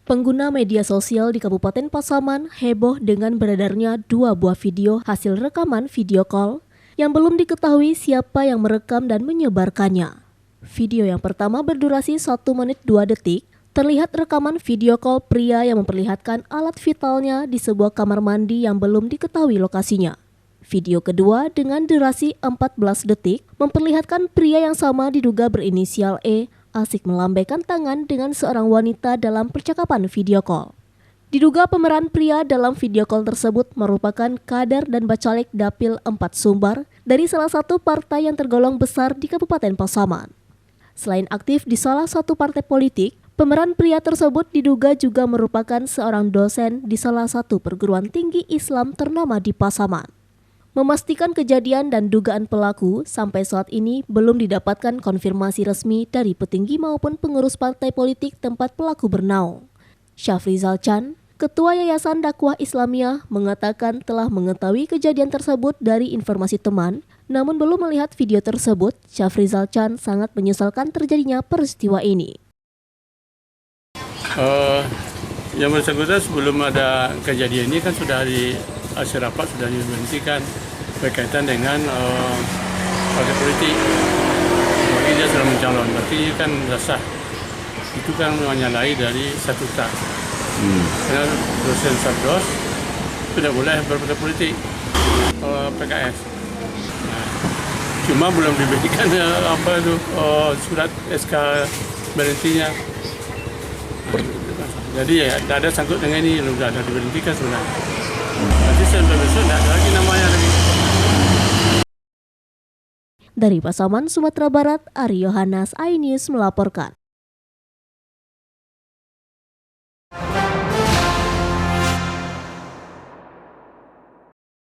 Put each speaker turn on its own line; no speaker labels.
Pengguna media sosial di Kabupaten Pasaman heboh dengan beredarnya 2 buah video hasil rekaman video call yang belum diketahui siapa yang merekam dan menyebarkannya. Video yang pertama berdurasi 1 menit 2 detik, terlihat rekaman video call pria yang memperlihatkan alat vitalnya di sebuah kamar mandi yang belum diketahui lokasinya. Video kedua dengan durasi 14 detik memperlihatkan pria yang sama diduga berinisial E asik melambaikan tangan dengan seorang wanita dalam percakapan video call. Diduga pemeran pria dalam video call tersebut merupakan kader dan bacalek Dapil 4 Sumbar dari salah satu partai yang tergolong besar di Kabupaten Pasaman. Selain aktif di salah satu partai politik, pemeran pria tersebut diduga juga merupakan seorang dosen di salah satu perguruan tinggi Islam ternama di Pasaman. Memastikan kejadian dan dugaan pelaku, sampai saat ini belum didapatkan konfirmasi resmi dari petinggi maupun pengurus partai politik tempat pelaku bernaung. Syafrizal Chan, Ketua Yayasan Dakwah Islamiyah, mengatakan telah mengetahui kejadian tersebut dari informasi teman, namun belum melihat video tersebut. Syafrizal Chan sangat menyesalkan terjadinya peristiwa ini.
Yang bersangkutan sebelum ada kejadian ini kan sudah di hasil rapat sudah diberhentikan berkaitan dengan partai politik. Bagi dia sudah mencalon, berarti kan sah. Itu kan menyalahi dari statuta. Karena dosen Sabdos tidak boleh berpartai politik PKS. Nah, cuma belum diberikan surat SK berhentinya. Jadi ya tidak ada sangkut dengan ini, sudah ada diberhentikan sudah. Nanti sampai besok tidak ada lagi namanya lagi.
Dari Pasaman, Sumatera Barat, Ari Yohanes, iNews melaporkan.